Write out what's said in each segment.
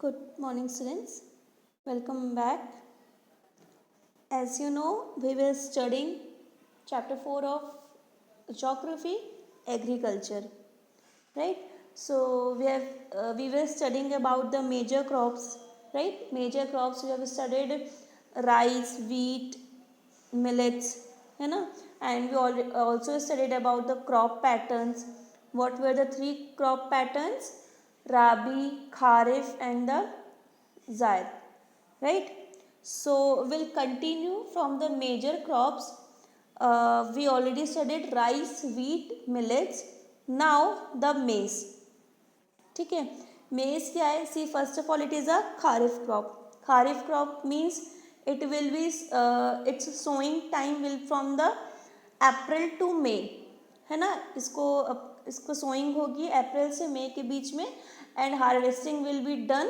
Good morning, students. Welcome back. As you know, we were studying chapter 4 of geography, agriculture, right? So we were studying about the major crops, right? Major crops we have studied rice, wheat, millets, है ना? And we also studied about the crop patterns. What were the three crop patterns? Rabi, Kharif, and the Zaid, right? So we'll continue from the major crops. We already studied rice, wheat, millets. Now the maize. ठीक है, maize क्या है? See, first of all, it is a kharif crop. Kharif crop means it will be its sowing time will from the April to May, है ना? इसको sowing होगी अप्रैल से मई के बीच में, and harvesting will be done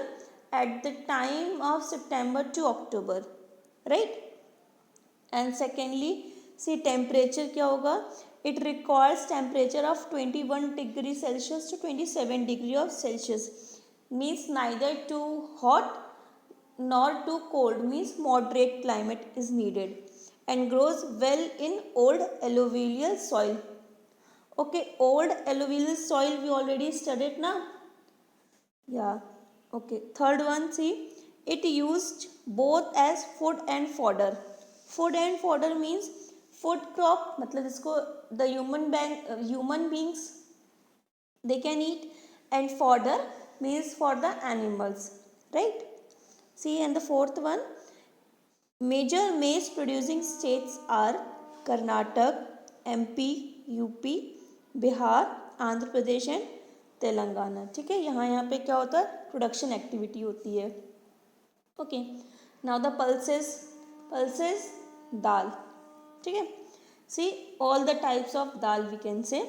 at the time of September to October, right? And secondly, see temperature क्या होगा? It requires temperature of 21 degree Celsius to 27 degree of Celsius. Means neither too hot nor too cold, means moderate climate is needed, and grows well in old alluvial soil. Okay, old alluvial soil we already studied now. Yeah. Okay. Third one, see, it used both as food and fodder. Food and fodder means food crop, मतलब इसको the human beings they can eat, and fodder means for the animals, right? See, and the fourth one, major maize producing states are Karnataka, MP, UP, Bihar, Andhra Pradesh and Telangana. ठीक है, यहाँ पे क्या होता है? Production activity होती है. Okay, now the pulses dal. ठीक है, see all the types of dal we can say.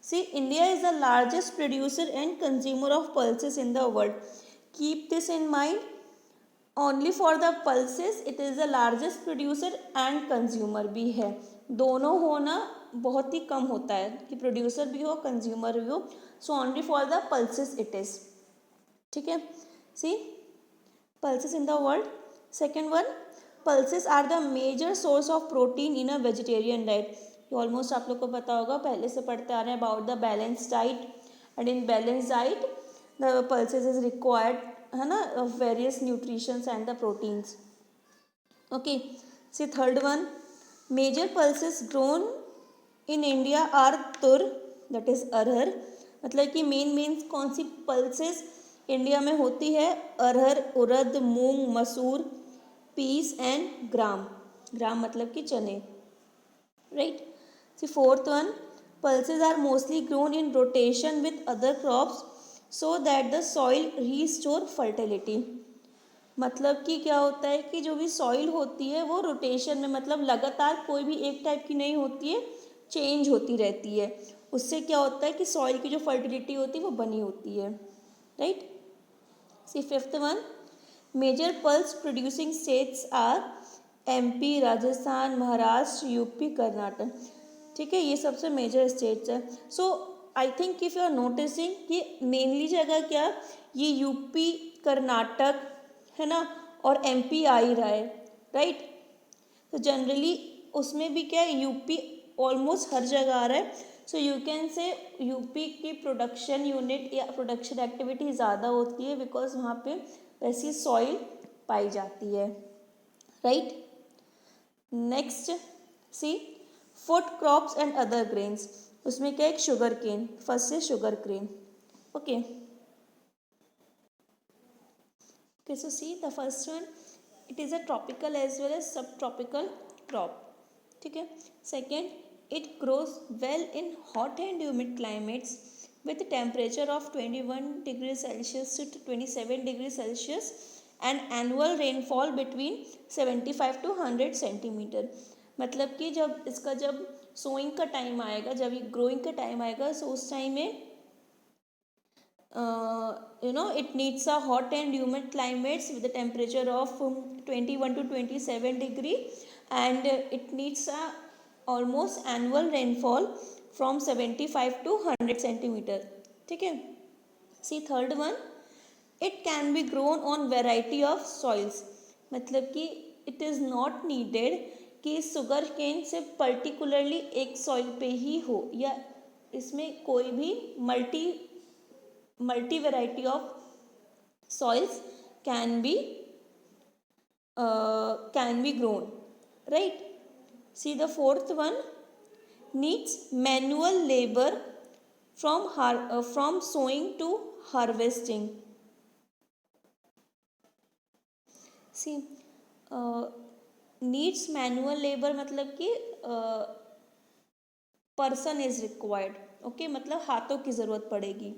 See, India is the largest producer and consumer of pulses in the world. Keep this in mind. Only for the pulses it is the largest producer and consumer भी है. दोनों होना बहुत ही कम होता है कि producer भी हो कंज्यूमर भी हो. So only for the pulses it is. ठीक है, सी pulses in the world. Second one, pulses are the major source of protein in a vegetarian diet. ये ऑलमोस्ट आप लोग को पता होगा, पहले से पढ़ते आ रहे हैं about the balance diet. And in balance diet the pulses is required, है ना, of various nutritions and the proteins. Okay, see third one, major pulses grown in India are tur, that is arhar. मतलब कि मेन कौन सी pulses India में होती है? अरहर, उड़द, मूंग, मसूर, piece and ग्राम. ग्राम मतलब कि चने, right? See fourth one, pulses are mostly grown in rotation with other crops so that the soil restore fertility. मतलब कि क्या होता है कि जो भी सॉइल होती है वो रोटेशन में, मतलब लगातार कोई भी एक टाइप की नहीं होती है, चेंज होती रहती है. उससे क्या होता है कि सॉइल की जो फर्टिलिटी होती है वो बनी होती है, right? See fifth one, major pulse producing states are MP, Rajasthan, Maharashtra, UP, Karnataka. ठीक है, ये सबसे मेजर स्टेट्स है. So I think if you are noticing कि मेनली जगह क्या, ये यूपी, कर्नाटक, है ना, और MP आ ही रहा है, राइट? तो जनरली उसमें भी क्या है, यूपी ऑलमोस्ट हर जगह आ रहा है. So you can say UP की प्रोडक्शन यूनिट या प्रोडक्शन एक्टिविटी ज़्यादा होती है बिकॉज वहाँ पे वैसी सॉइल पाई जाती है, right? Next, see food crops and other grains. उसमें क्या, एक शुगर केन. फर्स्ट से sugar cane. Okay, so see the first one, it is a tropical as well as subtropical crop. ठीक है. Second, it grows well in hot and humid climates with temperature of 21 degrees Celsius to 27 degrees Celsius and annual rainfall between 75 to 100 centimetre. मतलब कि जब sowing का time आएगा, जब ये growing का टाइम आएगा, सो उस टाइम में it needs a hot and humid climates with a temperature of 21 to 27 degree, and it needs a almost annual rainfall from 75 to 100 centimeter. ठीक है. See third one, it can be grown on variety of soils, मतलब कि it is not needed कि sugar cane सिर्फ particularly एक soil पे ही हो, या इसमें कोई भी multi variety of soils can be grown, right? See the fourth one, needs manual labor from sowing to harvesting. See, needs manual labor मतलब कि पर्सन इज रिक्वायर्ड, ओके, मतलब हाथों की ज़रूरत पड़ेगी।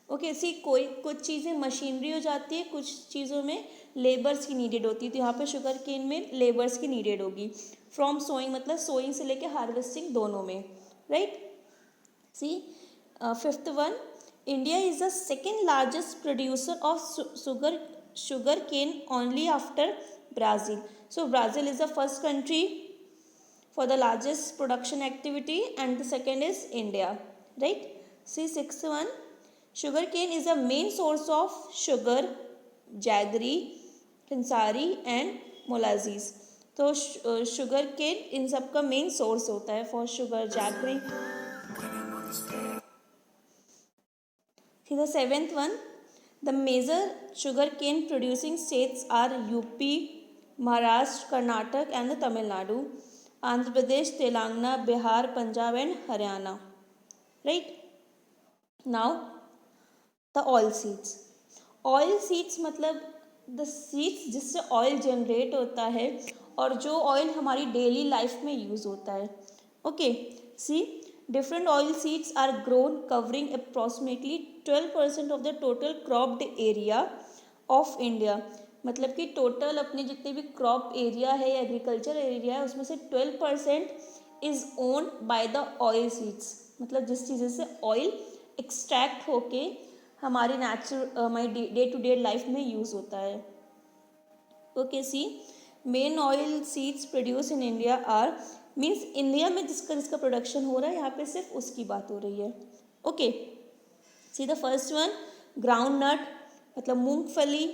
ओके सी, कोई कुछ चीज़ें मशीनरी हो जाती है, कुछ चीज़ों में लेबर्स की नीडेड होती है, तो यहाँ पे शुगर केन में लेबर्स की नीडेड होगी। फ्रॉम सोइंग मतलब सोइंग से लेके हार्वेस्टिंग दोनों में, right. See fifth one, India is the second largest producer of sugar cane only after Brazil. So Brazil is the first country for the largest production activity, and the second is India, right? See sixth one, sugarcane is the main source of sugar, jaggery, khinsari and molasses. तो sugar cane इन सब का main source होता है for sugar, jaggery. The seventh one, the major sugar cane producing states are UP, Maharashtra, Karnataka and Tamil Nadu, Andhra Pradesh, Telangana, Bihar, Punjab and Haryana, right. Now the oil seeds. Oil seeds मतलब the seeds जिससे oil generate होता है और जो ऑयल हमारी डेली लाइफ में यूज़ होता है। Okay see, different oil seeds are grown covering approximately 12% of the total cropped area of India, मतलब कि टोटल अपने जितने भी क्रॉप एरिया है या एग्रीकल्चर एरिया है उसमें से 12% is owned by the oil seeds, मतलब जिस चीज़ से ऑयल एक्सट्रैक्ट होके हमारे हमारी डे टू डे लाइफ में यूज़ होता है। Okay see, main oil seeds produce in India are, means India में जिसका प्रोडक्शन हो रहा है यहाँ पे सिर्फ उसकी बात हो रही है। Okay see the first one, ground nut मतलब मूंगफली।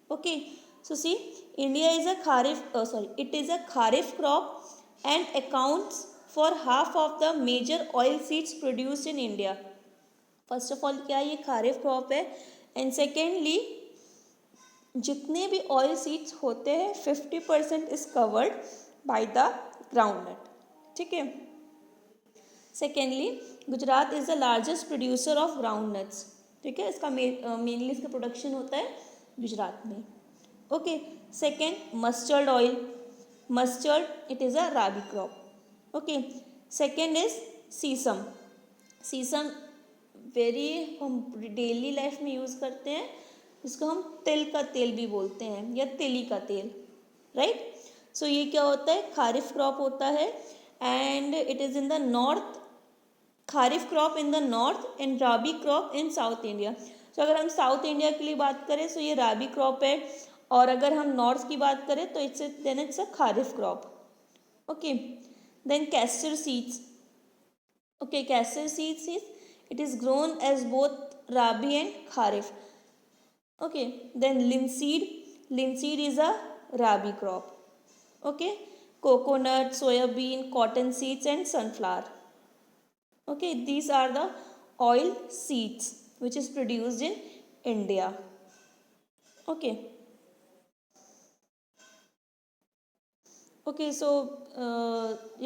Okay so see, India is it is a kharif crop and accounts for half of the major oil seeds produced in India. First of all क्या ये kharif crop है, and secondly जितने भी oil seeds होते हैं 50% is covered by the ground nut, ठीक है। Secondly Gujarat is the largest producer of ground nuts, ठीक है, इसका मेनली इसका प्रोडक्शन होता है गुजरात में। Okay second, mustard oil, mustard it is a rabi crop. Okay second is sesame, sesame very हम डेली लाइफ में यूज़ करते हैं, जिसको हम तिल का तेल भी बोलते हैं या तिली का तेल, राइट। सो ये क्या होता है, खारिफ क्रॉप होता है and it is in the north, kharif crop in the north and rabi crop in south India. तो अगर हम साउथ इंडिया के लिए बात करें तो ये राबी क्रॉप है, और अगर हम नॉर्थ की बात करें तो it's a kharif crop. Okay then castor seeds. Okay castor seeds is it is grown as both rabi and kharif. Okay then linseed, linseed is a rabi crop. Okay coconut, soybean, cotton seeds and sunflower. Okay these are the oil seeds which is produced in India. Okay okay so yeah